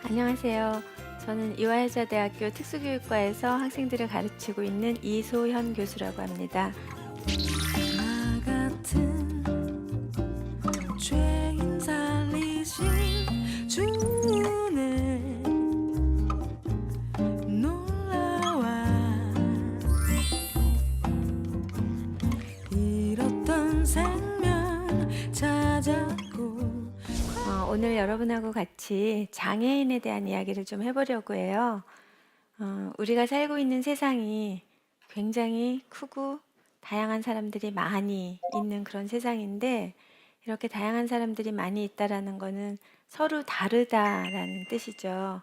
안녕하세요. 저는 이화여자대학교 특수교육과에서 학생들을 가르치고 있는 이소현 교수라고 합니다. 나 같은 죄인 살리신 주는 놀라와 잃었던 생명 찾았고. 오늘 여러분하고 같이 장애인에 대한 이야기를 좀 해보려고 해요. 우리가 살고 있는 세상이 굉장히 크고 다양한 사람들이 많이 있는 그런 세상인데, 이렇게 다양한 사람들이 많이 있다라는 거는 서로 다르다라는 뜻이죠.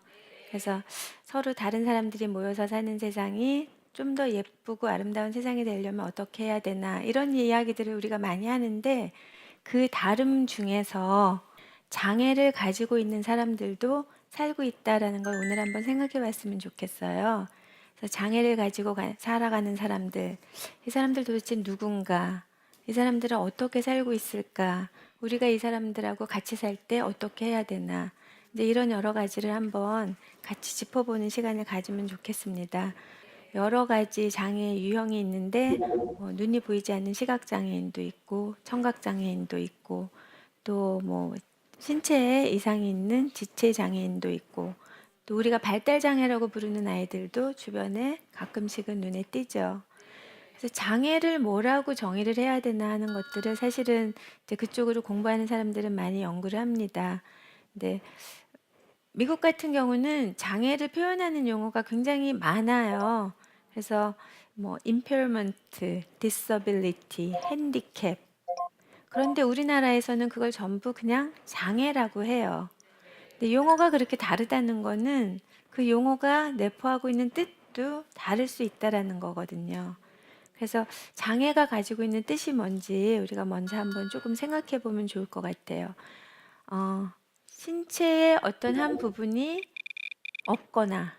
그래서 서로 다른 사람들이 모여서 사는 세상이 좀 더 예쁘고 아름다운 세상이 되려면 어떻게 해야 되나, 이런 이야기들을 우리가 많이 하는데, 그 다름 중에서 장애를 가지고 있는 사람들도 살고 있다라는 걸 오늘 한번 생각해 봤으면 좋겠어요. 그래서 장애를 가지고 살아가는 사람들, 이 사람들 도대체 누군가? 이 사람들은 어떻게 살고 있을까? 우리가 이 사람들하고 같이 살 때 어떻게 해야 되나? 이제 이런 여러 가지를 한번 같이 짚어보는 시간을 가지면 좋겠습니다. 여러 가지 장애 유형이 있는데, 눈이 보이지 않는 시각장애인도 있고 청각장애인도 있고, 또 신체에 이상이 있는 지체장애인도 있고, 또 우리가 발달장애라고 부르는 아이들도 주변에 가끔씩은 눈에 띄죠. 그래서 장애를 뭐라고 정의를 해야 되나 하는 것들을 사실은 이제 그쪽으로 공부하는 사람들은 많이 연구를 합니다. 근데 미국 같은 경우는 장애를 표현하는 용어가 굉장히 많아요. 그래서 impairment, disability, handicap. 그런데 우리나라에서는 그걸 전부 그냥 장애라고 해요. 근데 용어가 그렇게 다르다는 거는 그 용어가 내포하고 있는 뜻도 다를 수 있다라는 거거든요. 그래서 장애가 가지고 있는 뜻이 뭔지 우리가 먼저 한번 조금 생각해 보면 좋을 것 같아요. 신체의 어떤 한 부분이 없거나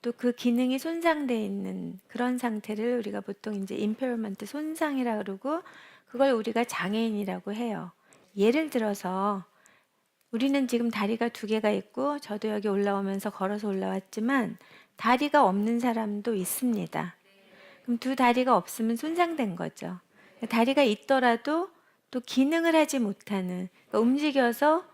또 그 기능이 손상되어 있는 그런 상태를 우리가 보통 이제 impairment, 손상이라 그러고, 그걸 우리가 장애인이라고 해요. 예를 들어서 우리는 지금 다리가 두 개가 있고, 저도 여기 올라오면서 걸어서 올라왔지만 다리가 없는 사람도 있습니다. 그럼 두 다리가 없으면 손상된 거죠. 다리가 있더라도 또 기능을 하지 못하는, 그러니까 움직여서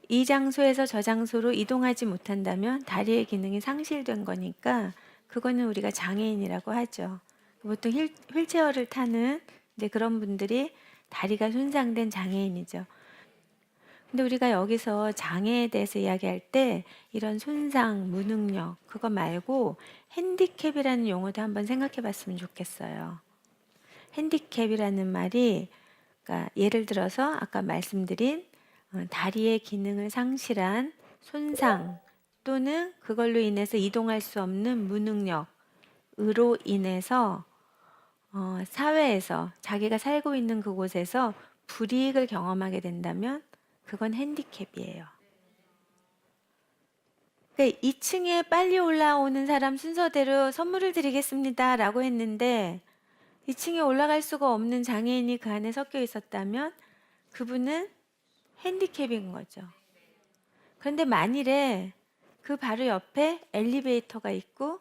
이 장소에서 저 장소로 이동하지 못한다면 다리의 기능이 상실된 거니까 그거는 우리가 장애인이라고 하죠. 보통 휠체어를 타는 이제 그런 분들이 다리가 손상된 장애인이죠. 근데 우리가 여기서 장애에 대해서 이야기할 때 이런 손상, 무능력, 그거 말고 핸디캡이라는 용어도 한번 생각해 봤으면 좋겠어요. 핸디캡이라는 말이, 그러니까 예를 들어서 아까 말씀드린 다리의 기능을 상실한 손상, 또는 그걸로 인해서 이동할 수 없는 무능력으로 인해서 사회에서 자기가 살고 있는 그곳에서 불이익을 경험하게 된다면 그건 핸디캡이에요. 그러니까 2층에 빨리 올라오는 사람 순서대로 선물을 드리겠습니다 라고 했는데 2층에 올라갈 수가 없는 장애인이 그 안에 섞여 있었다면 그분은 핸디캡인 거죠. 그런데 만일에 그 바로 옆에 엘리베이터가 있고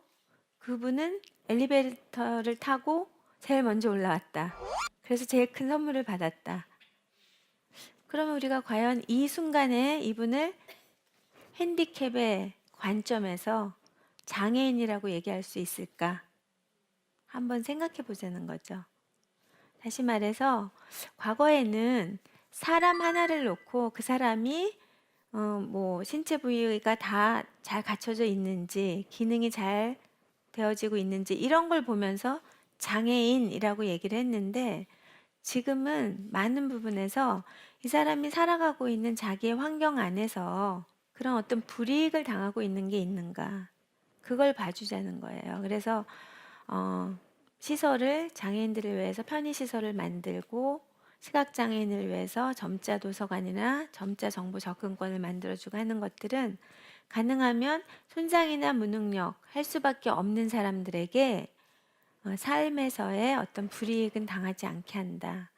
그분은 엘리베이터를 타고 제일 먼저 올라왔다. 그래서 제일 큰 선물을 받았다. 그러면 우리가 과연 이 순간에 이분을 핸디캡의 관점에서 장애인이라고 얘기할 수 있을까? 한번 생각해 보자는 거죠. 다시 말해서 과거에는 사람 하나를 놓고 그 사람이 신체 부위가 다 잘 갖춰져 있는지, 기능이 잘 되어지고 있는지 이런 걸 보면서 장애인이라고 얘기를 했는데, 지금은 많은 부분에서 이 사람이 살아가고 있는 자기의 환경 안에서 그런 어떤 불이익을 당하고 있는 게 있는가, 그걸 봐주자는 거예요. 그래서 시설을, 장애인들을 위해서 편의시설을 만들고, 시각장애인을 위해서 점자 도서관이나 점자 정보 접근권을 만들어주고 하는 것들은 가능하면 손상이나 무능력 할 수밖에 없는 사람들에게 삶에서의 어떤 불이익은 당하지 않게 한다.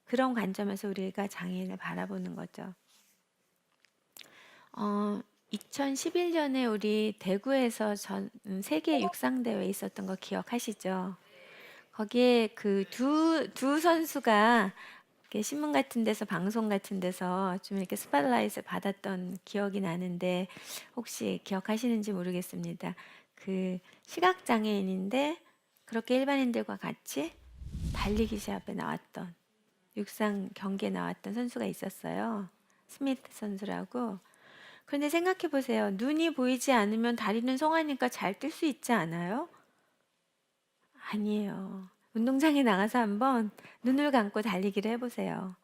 그런 관점에서 우리가 장애인을 바라보는 거죠. 2011년에 우리 대구에서 세계 육상대회 있었던 거 기억하시죠? 거기에 그 두 선수가 이렇게 신문 같은 데서 방송 같은 데서 좀 이렇게 스팟라이트를 받았던 기억이 나는데 혹시 기억하시는지 모르겠습니다. 그 시각장애인인데 그렇게 일반인들과 같이 달리기 시합에 나왔던 육상 경기에 나왔던 선수가 있었어요. 스미트 선수라고. 그런데 생각해 보세요. 눈이 보이지 않으면 다리는 송하니까 잘 뛸 수 있지 않아요? 아니에요. 운동장에 나가서 한번 눈을 감고 달리기를 해보세요.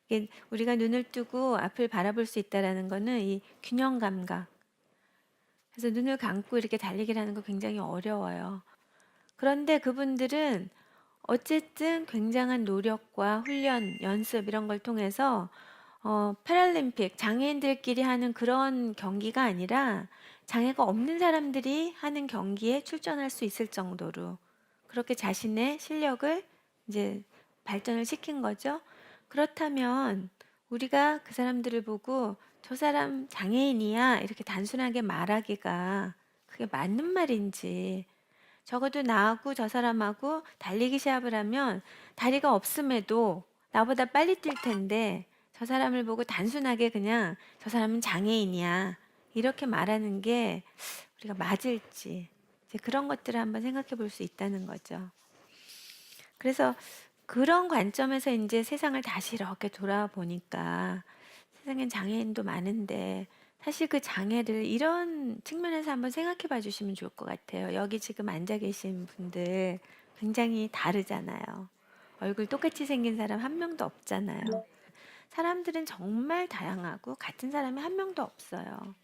이게 우리가 눈을 뜨고 앞을 바라볼 수 있다라는 거는 이 균형 감각. 그래서 눈을 감고 이렇게 달리기를 하는 거 굉장히 어려워요. 그런데 그분들은 어쨌든 굉장한 노력과 훈련, 연습 이런 걸 통해서 패럴림픽 장애인들끼리 하는 그런 경기가 아니라 장애가 없는 사람들이 하는 경기에 출전할 수 있을 정도로 그렇게 자신의 실력을 이제 발전을 시킨 거죠. 그렇다면 우리가 그 사람들을 보고 저 사람 장애인이야 이렇게 단순하게 말하기가 그게 맞는 말인지 적어도 나하고 저 사람하고 달리기 시합을 하면 다리가 없음에도 나보다 빨리 뛸 텐데 저 사람을 보고 단순하게 그냥 저 사람은 장애인이야 이렇게 말하는 게 우리가 맞을지 이제 그런 것들을 한번 생각해 볼 수 있다는 거죠. 그래서 그런 관점에서 이제 세상을 다시 이렇게 돌아보니까 세상엔 장애인도 많은데 사실 그 장애를 이런 측면에서 한번 생각해 봐 주시면 좋을 것 같아요. 여기 지금 앉아 계신 분들 굉장히 다르잖아요. 얼굴 똑같이 생긴 사람 한 명도 없잖아요. 사람들은 정말 다양하고 같은 사람이 한 명도 없어요.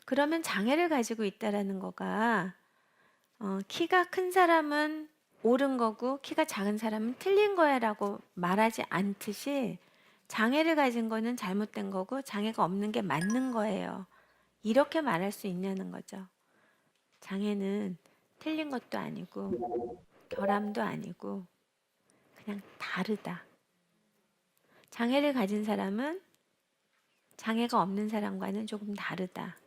그러면 장애를 가지고 있다라는 거가 키가 큰 사람은 옳은 거고 키가 작은 사람은 틀린 거야라고 말하지 않듯이 장애를 가진 거는 잘못된 거고 장애가 없는 게 맞는 거예요. 이렇게 말할 수 있냐는 거죠. 장애는 틀린 것도 아니고 결함도 아니고 그냥 다르다. 장애를 가진 사람은 장애가 없는 사람과는 조금 다르다.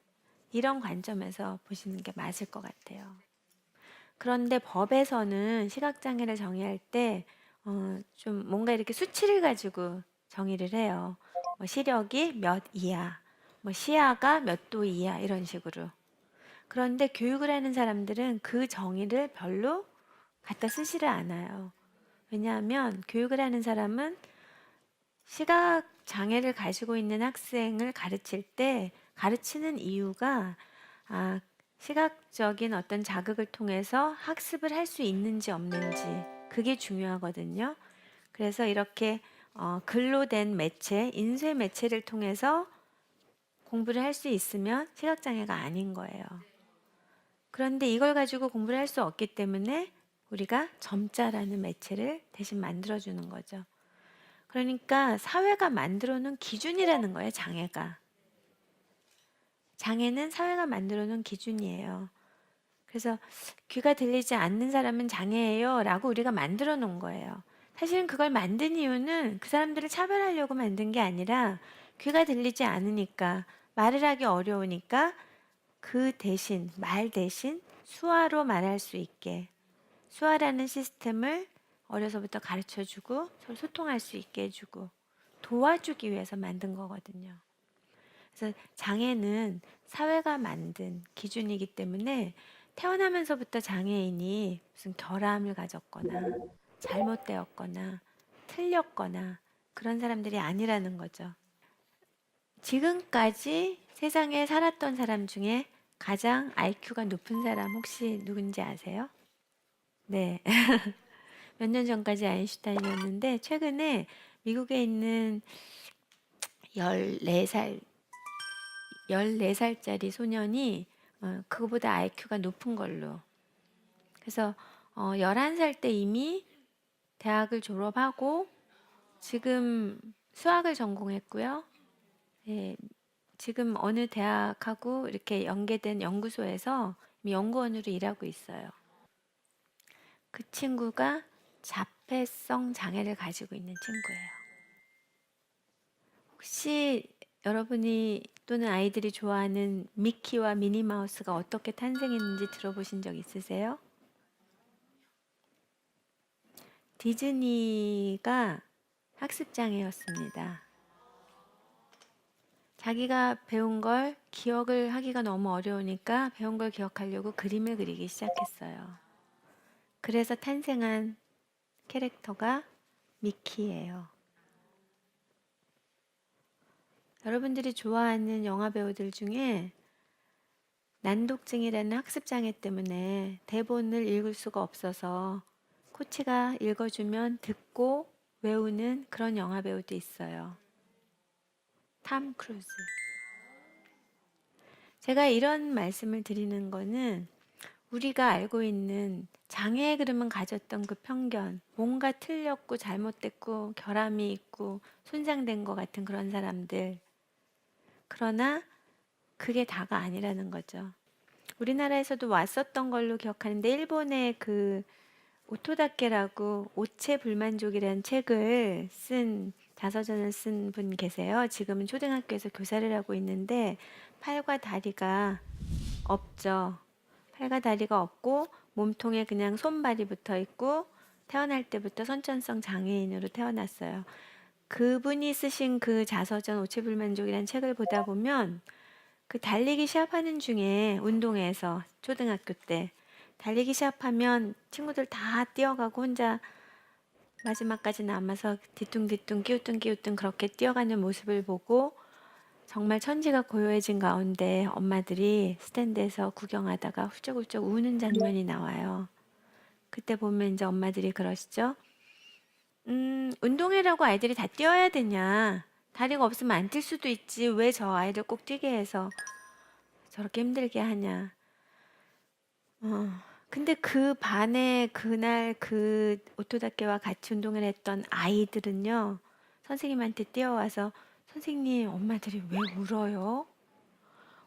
이런 관점에서 보시는 게 맞을 것 같아요. 그런데 법에서는 시각장애를 정의할 때, 좀 뭔가 이렇게 수치를 가지고 정의를 해요. 뭐 시력이 몇 이하, 뭐 시야가 몇 도 이하, 이런 식으로. 그런데 교육을 하는 사람들은 그 정의를 별로 갖다 쓰지를 않아요. 왜냐하면 교육을 하는 사람은 시각 장애를 가지고 있는 학생을 가르칠 때 가르치는 이유가 아, 시각적인 어떤 자극을 통해서 학습을 할 수 있는지 없는지 그게 중요하거든요. 그래서 이렇게 글로 된 매체, 인쇄 매체를 통해서 공부를 할 수 있으면 시각장애가 아닌 거예요. 그런데 이걸 가지고 공부를 할 수 없기 때문에 우리가 점자라는 매체를 대신 만들어주는 거죠. 그러니까 사회가 만들어 놓은 기준이라는 거예요, 장애가. 장애는 사회가 만들어 놓은 기준이에요. 그래서 귀가 들리지 않는 사람은 장애예요 라고 우리가 만들어 놓은 거예요. 사실은 그걸 만든 이유는 그 사람들을 차별하려고 만든 게 아니라 귀가 들리지 않으니까 말을 하기 어려우니까 그 대신, 말 대신 수화로 말할 수 있게 수화라는 시스템을 어려서부터 가르쳐 주고 서로 소통할 수 있게 해주고 도와주기 위해서 만든 거거든요. 그래서 장애는 사회가 만든 기준이기 때문에 태어나면서부터 장애인이 무슨 결함을 가졌거나 잘못되었거나 틀렸거나 그런 사람들이 아니라는 거죠. 지금까지 세상에 살았던 사람 중에 가장 IQ가 높은 사람 혹시 누군지 아세요? 네. 몇 년 전까지 아인슈타인이었는데 최근에 미국에 있는 14살 14살짜리 소년이 그거보다 IQ가 높은 걸로. 그래서 11살 때 이미 대학을 졸업하고 지금 수학을 전공했고요. 예, 지금 어느 대학하고 이렇게 연계된 연구소에서 이미 연구원으로 일하고 있어요. 그 친구가 자폐성 장애를 가지고 있는 친구예요. 혹시 여러분이 또는 아이들이 좋아하는 미키와 미니마우스가 어떻게 탄생했는지 들어보신 적 있으세요? 디즈니가 학습장애였습니다. 자기가 배운 걸 기억을 하기가 너무 어려우니까 배운 걸 기억하려고 그림을 그리기 시작했어요. 그래서 탄생한 캐릭터가 미키예요. 여러분들이 좋아하는 영화 배우들 중에 난독증이라는 학습장애 때문에 대본을 읽을 수가 없어서 코치가 읽어주면 듣고 외우는 그런 영화 배우도 있어요. 탐 크루즈. 제가 이런 말씀을 드리는 거는 우리가 알고 있는 장애의 그름은 가졌던 그 편견, 뭔가 틀렸고 잘못됐고 결함이 있고 손상된 것 같은 그런 사람들. 그러나 그게 다가 아니라는 거죠. 우리나라에서도 왔었던 걸로 기억하는데 일본의 그 오토다케라고 오체 불만족이라는 책을 쓴 자서전을 쓴 분 계세요. 지금은 초등학교에서 교사를 하고 있는데 팔과 다리가 없죠. 팔과 다리가 없고 몸통에 그냥 손발이 붙어 있고 태어날 때부터 선천성 장애인으로 태어났어요. 그분이 쓰신 그 자서전 오체불만족이라는 책을 보다 보면 그 달리기 시합하는 중에 운동회에서 초등학교 때 달리기 시합하면 친구들 다 뛰어가고 혼자 마지막까지 남아서 뒤뚱뒤뚱 끼우뚱끼우뚱 그렇게 뛰어가는 모습을 보고 정말 천지가 고요해진 가운데 엄마들이 스탠드에서 구경하다가 훌쩍훌쩍 우는 장면이 나와요. 그때 보면 이제 엄마들이 그러시죠. 운동회라고 아이들이 다 뛰어야 되냐? 다리가 없으면 안 뛸 수도 있지. 왜 저 아이들 꼭 뛰게 해서 저렇게 힘들게 하냐? 근데 그 반에 그날 그 오토다케와 같이 운동을 했던 아이들은요, 선생님한테 뛰어와서 선생님, 엄마들이 왜 울어요?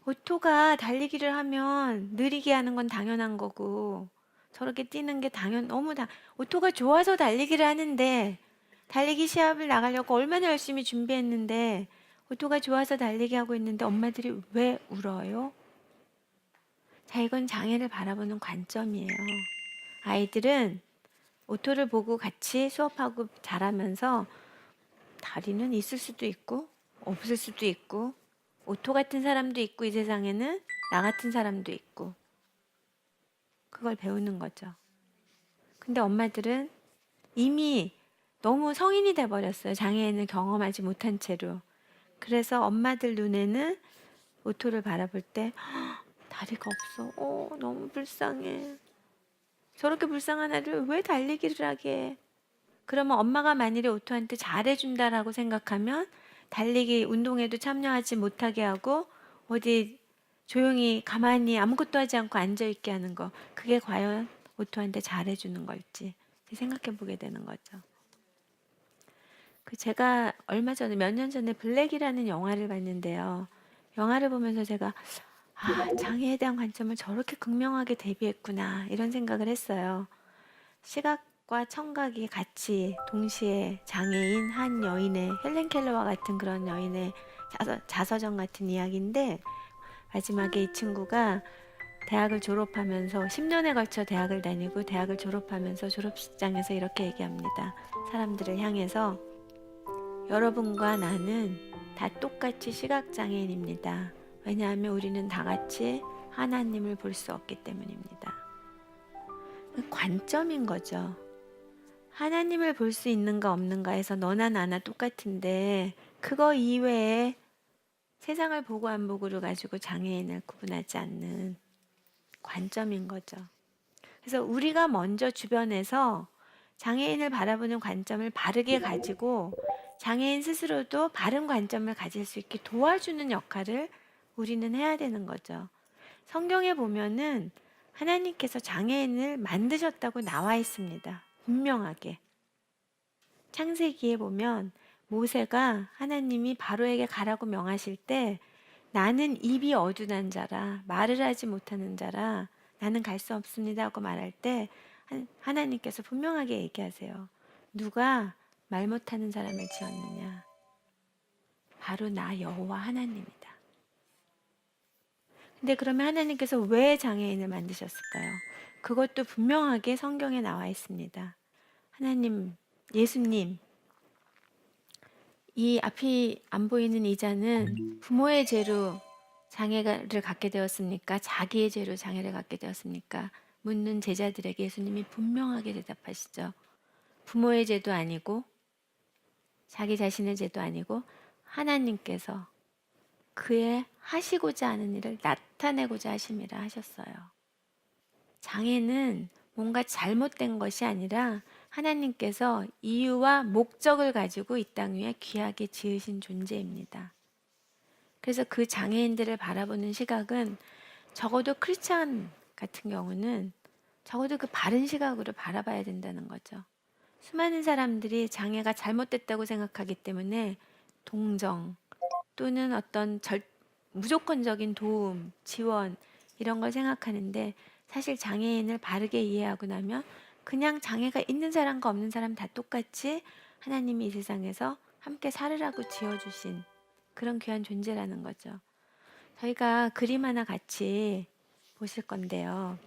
오토가 달리기를 하면 느리게 하는 건 당연한 거고, 저렇게 뛰는 게 오토가 좋아서 달리기를 하는데, 달리기 시합을 나가려고 얼마나 열심히 준비했는데, 오토가 좋아서 달리기 하고 있는데 엄마들이 왜 울어요? 자, 이건 장애를 바라보는 관점이에요. 아이들은 오토를 보고 같이 수업하고 자라면서 다리는 있을 수도 있고 없을 수도 있고 오토 같은 사람도 있고 이 세상에는 나 같은 사람도 있고 그걸 배우는 거죠. 근데 엄마들은 이미 너무 성인이 돼 버렸어요. 장애인을 경험하지 못한 채로. 그래서 엄마들 눈에는 오토를 바라볼 때 다리가 없어. 너무 불쌍해. 저렇게 불쌍한 아이를 왜 달리기를 하게 해? 그러면 엄마가 만일에 오토한테 잘해준다라고 생각하면 달리기 운동에도 참여하지 못하게 하고 어디 조용히 가만히 아무것도 하지 않고 앉아있게 하는 거. 그게 과연 오토한테 잘해주는 걸지 생각해 보게 되는 거죠. 제가 얼마 전에 몇 년 전에 블랙이라는 영화를 봤는데요. 영화를 보면서 제가 장애에 대한 관점을 저렇게 극명하게 대비했구나 이런 생각을 했어요. 시각과 청각이 같이 동시에 장애인 한 여인의 헬렌 켈러와 같은 그런 여인의 자서전 같은 이야기인데 마지막에 이 친구가 대학을 졸업하면서 10년에 걸쳐 대학을 다니고 대학을 졸업하면서 졸업식장에서 이렇게 얘기합니다. 사람들을 향해서 여러분과 나는 다 똑같이 시각장애인입니다. 왜냐하면 우리는 다 같이 하나님을 볼 수 없기 때문입니다. 관점인 거죠. 하나님을 볼 수 있는가 없는가에서 너나 나나 똑같은데 그거 이외에 세상을 보고 안 보고를 가지고 장애인을 구분하지 않는 관점인 거죠. 그래서 우리가 먼저 주변에서 장애인을 바라보는 관점을 바르게 가지고 장애인 스스로도 바른 관점을 가질 수 있게 도와주는 역할을 우리는 해야 되는 거죠. 성경에 보면은 하나님께서 장애인을 만드셨다고 나와 있습니다. 분명하게. 창세기에 보면 모세가 하나님이 바로에게 가라고 명하실 때 나는 입이 어둔한 자라 말을 하지 못하는 자라 나는 갈 수 없습니다 하고 말할 때 하나님께서 분명하게 얘기하세요. 누가 말 못하는 사람을 지었느냐? 바로 나 여호와 하나님이다. 근데 그러면 하나님께서 왜 장애인을 만드셨을까요? 그것도 분명하게 성경에 나와 있습니다. 하나님, 예수님, 이 앞이 안 보이는 이자는 부모의 죄로 장애를 갖게 되었습니까? 자기의 죄로 장애를 갖게 되었습니까? 묻는 제자들에게 예수님이 분명하게 대답하시죠. 부모의 죄도 아니고 자기 자신의 죄도 아니고 하나님께서 그의 하시고자 하는 일을 나타내고자 하심이라 하셨어요. 장애는 뭔가 잘못된 것이 아니라 하나님께서 이유와 목적을 가지고 이 땅 위에 귀하게 지으신 존재입니다. 그래서 그 장애인들을 바라보는 시각은 적어도 크리스찬 같은 경우는 적어도 그 바른 시각으로 바라봐야 된다는 거죠. 수많은 사람들이 장애가 잘못됐다고 생각하기 때문에 동정 또는 어떤 무조건적인 도움, 지원 이런 걸 생각하는데 사실 장애인을 바르게 이해하고 나면 그냥 장애가 있는 사람과 없는 사람 다 똑같이 하나님이 이 세상에서 함께 살으라고 지어주신 그런 귀한 존재라는 거죠. 저희가 그림 하나 같이 보실 건데요.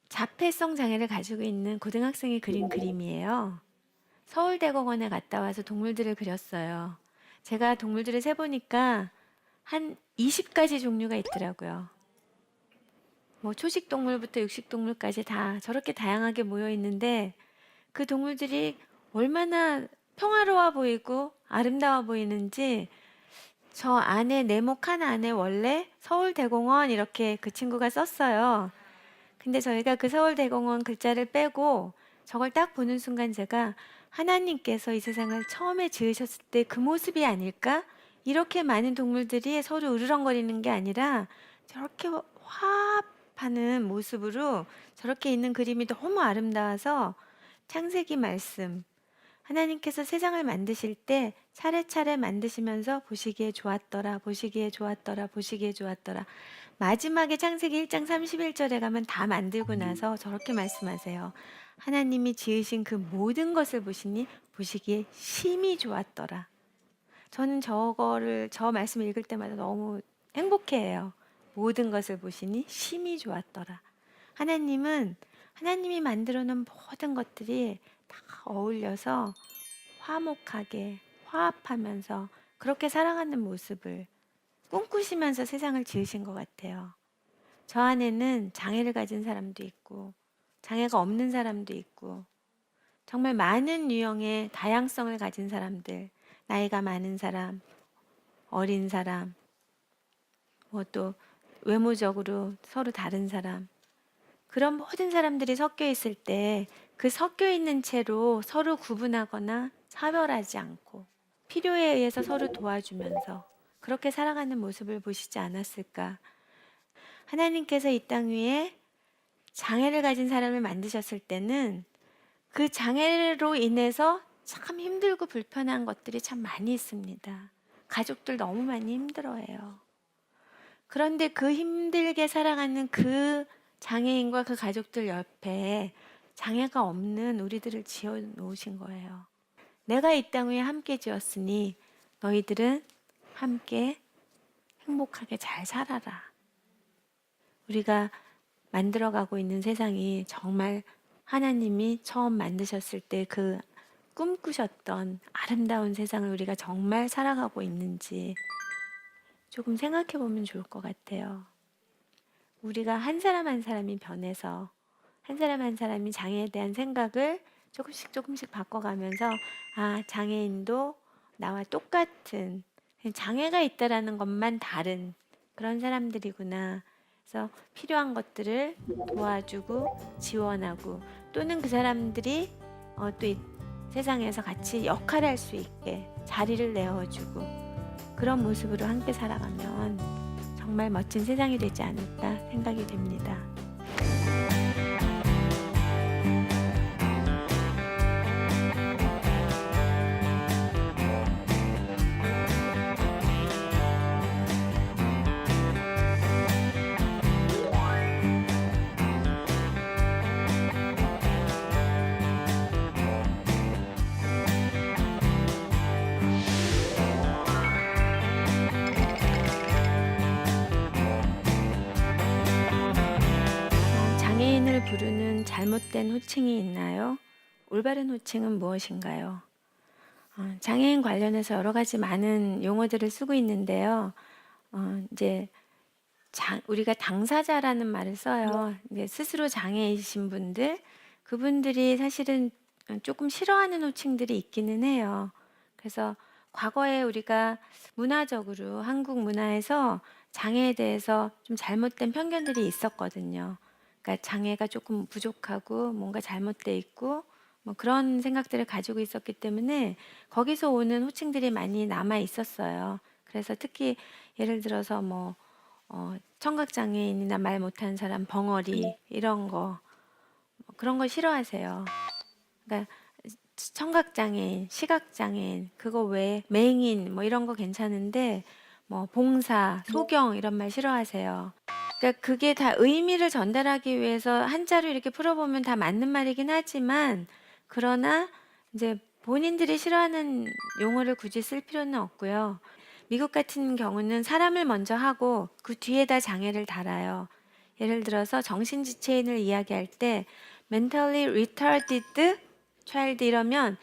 자폐성 장애를 가지고 있는 고등학생이 그린 그림이에요. 서울대공원에 갔다 와서 동물들을 그렸어요. 제가 동물들을 세보니까 한 20가지 종류가 있더라고요. 뭐 초식 동물부터 육식 동물까지 다 저렇게 다양하게 모여 있는데 그 동물들이 얼마나 평화로워 보이고 아름다워 보이는지 저 안에 네모 칸 안에 원래 서울대공원 이렇게 그 친구가 썼어요. 근데 저희가 그 서울대공원 글자를 빼고 저걸 딱 보는 순간 제가 하나님께서 이 세상을 처음에 지으셨을 때 그 모습이 아닐까? 이렇게 많은 동물들이 서로 으르렁거리는 게 아니라 저렇게 화합하는 모습으로 저렇게 있는 그림이 너무 아름다워서 창세기 말씀 하나님께서 세상을 만드실 때 차례차례 만드시면서 보시기에 좋았더라, 보시기에 좋았더라, 보시기에 좋았더라. 마지막에 창세기 1장 31절에 가면 다 만들고 나서 저렇게 말씀하세요. 하나님이 지으신 그 모든 것을 보시니 보시기에 심히 좋았더라. 저는 저 말씀 읽을 때마다 너무 행복해해요. 모든 것을 보시니 심히 좋았더라. 하나님이 만들어 놓은 모든 것들이 다 어울려서 화목하게 화합하면서 그렇게 살아가는 모습을 꿈꾸시면서 세상을 지으신 것 같아요. 저 안에는 장애를 가진 사람도 있고 장애가 없는 사람도 있고 정말 많은 유형의 다양성을 가진 사람들, 나이가 많은 사람, 어린 사람, 뭐 또 외모적으로 서로 다른 사람, 그런 모든 사람들이 섞여 있을 때 그 섞여 있는 채로 서로 구분하거나 차별하지 않고 필요에 의해서 서로 도와주면서 그렇게 살아가는 모습을 보시지 않았을까. 하나님께서 이 땅 위에 장애를 가진 사람을 만드셨을 때는 그 장애로 인해서 참 힘들고 불편한 것들이 참 많이 있습니다. 가족들 너무 많이 힘들어해요. 그런데 그 힘들게 살아가는 그 장애인과 그 가족들 옆에 장애가 없는 우리들을 지어 놓으신 거예요. 내가 이 땅 위에 함께 지었으니 너희들은 함께 행복하게 잘 살아라. 우리가 만들어가고 있는 세상이 정말 하나님이 처음 만드셨을 때 그 꿈꾸셨던 아름다운 세상을 우리가 정말 살아가고 있는지 조금 생각해 보면 좋을 것 같아요. 우리가 한 사람 한 사람이 변해서 한 사람 한 사람이 장애에 대한 생각을 조금씩 바꿔가면서 아, 장애인도 나와 똑같은 장애가 있다라는 것만 다른 그런 사람들이구나. 그래서 필요한 것들을 도와주고 지원하고 또는 그 사람들이 또 이 세상에서 같이 역할을 할 수 있게 자리를 내어주고 그런 모습으로 함께 살아가면 정말 멋진 세상이 되지 않을까 생각이 됩니다. 잘못된 호칭이 있나요? 올바른 호칭은 무엇인가요? 장애인 관련해서 여러 가지 많은 용어들을 쓰고 있는데요. 이제 우리가 당사자라는 말을 써요. 이제 스스로 장애이신 분들, 그분들이 사실은 조금 싫어하는 호칭들이 있기는 해요. 그래서 과거에 우리가 문화적으로 한국 문화에서 장애에 대해서 좀 잘못된 편견들이 있었거든요. 그러니까 장애가 조금 부족하고 뭔가 잘못돼 있고 뭐 그런 생각들을 가지고 있었기 때문에 거기서 오는 호칭들이 많이 남아 있었어요. 그래서 특히 예를 들어서 뭐 청각장애인이나 말 못하는 사람 벙어리 이런 거 그런 거 싫어하세요. 그러니까 청각장애인, 시각장애인 그거 외에 맹인 뭐 이런 거 괜찮은데 뭐 봉사, 소경 이런 말 싫어하세요. 그러니까 그게 다 의미를 전달하기 위해서 한자로 이렇게 풀어보면 다 맞는 말이긴 하지만 그러나 이제 본인들이 싫어하는 용어를 굳이 쓸 필요는 없고요. 미국 같은 경우는 사람을 먼저 하고 그 뒤에다 장애를 달아요. 예를 들어서 정신지체인을 이야기할 때 mentally retarded child 이러면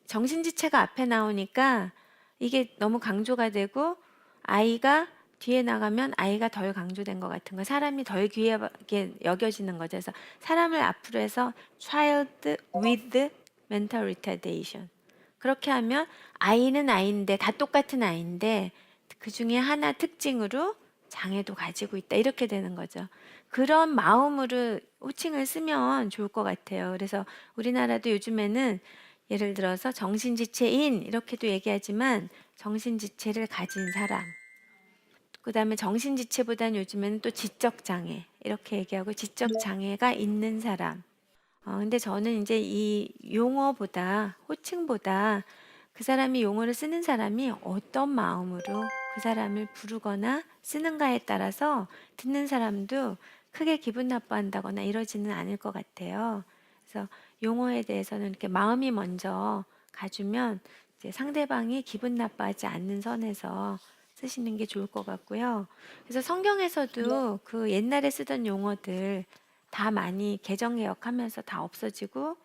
정신지체가 앞에 나오니까 이게 너무 강조가 되고 아이가 뒤에 나가면 아이가 덜 강조된 것 같은 거, 사람이 덜 귀하게 여겨지는 거죠. 그래서 사람을 앞으로 해서 child with mental retardation. 그렇게 하면 아이는 아이인데 다 똑같은 아이인데 그 중에 하나 특징으로 장애도 가지고 있다 이렇게 되는 거죠. 그런 마음으로 호칭을 쓰면 좋을 것 같아요. 그래서 우리나라도 요즘에는 예를 들어서 정신지체인 이렇게도 얘기하지만 정신지체를 가진 사람, 그 다음에 정신지체보다는 요즘에는 또 지적장애 이렇게 얘기하고 지적장애가 있는 사람. 근데 저는 이제 이 용어보다 호칭보다 그 사람이 용어를 쓰는 사람이 어떤 마음으로 그 사람을 부르거나 쓰는가에 따라서 듣는 사람도 크게 기분 나빠한다거나 이러지는 않을 것 같아요. 그래서 용어에 대해서는 이렇게 마음이 먼저 가주면 이제 상대방이 기분 나빠하지 않는 선에서 쓰시는 게 좋을 것 같고요. 그래서 성경에서도 그 옛날에 쓰던 용어들 다 많이 개정개혁하면서 다 없어지고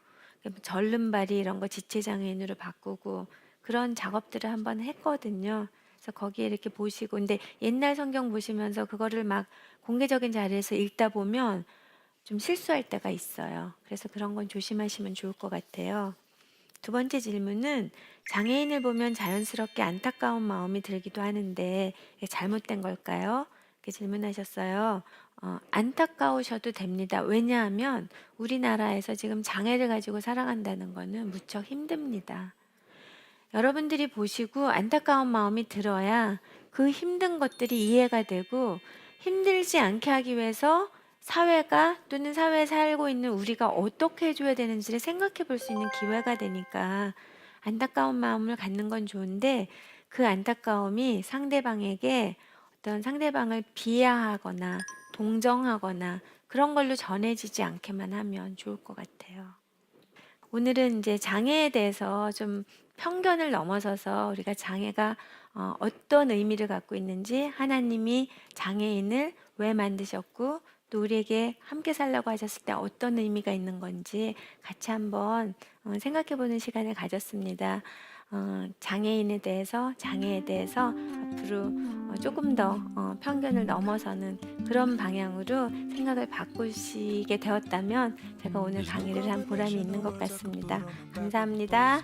절름발이 이런 거 지체장애인으로 바꾸고 그런 작업들을 한번 했거든요. 그래서 거기에 이렇게 보시고 근데 옛날 성경 보시면서 그거를 막 공개적인 자리에서 읽다 보면 좀 실수할 때가 있어요. 그래서 그런 건 조심하시면 좋을 것 같아요. 두 번째 질문은 장애인을 보면 자연스럽게 안타까운 마음이 들기도 하는데 이게 잘못된 걸까요? 이렇게 질문하셨어요. 안타까우셔도 됩니다. 왜냐하면 우리나라에서 지금 장애를 가지고 살아간다는 거는 무척 힘듭니다. 여러분들이 보시고 안타까운 마음이 들어야 그 힘든 것들이 이해가 되고 힘들지 않게 하기 위해서 사회가 또는 사회에 살고 있는 우리가 어떻게 해줘야 되는지를 생각해 볼 수 있는 기회가 되니까 안타까운 마음을 갖는 건 좋은데 그 안타까움이 상대방에게 어떤 상대방을 비하하거나 동정하거나 그런 걸로 전해지지 않게만 하면 좋을 것 같아요. 오늘은 이제 장애에 대해서 좀 편견을 넘어서서 우리가 장애가 어떤 의미를 갖고 있는지 하나님이 장애인을 왜 만드셨고 또 우리에게 함께 살라고 하셨을 때 어떤 의미가 있는 건지 같이 한번 생각해 보는 시간을 가졌습니다. 장애인에 대해서 장애에 대해서 앞으로 조금 더 편견을 넘어서는 그런 방향으로 생각을 바꾸시게 되었다면 제가 오늘 강의를 한 보람이 있는 것 같습니다. 감사합니다.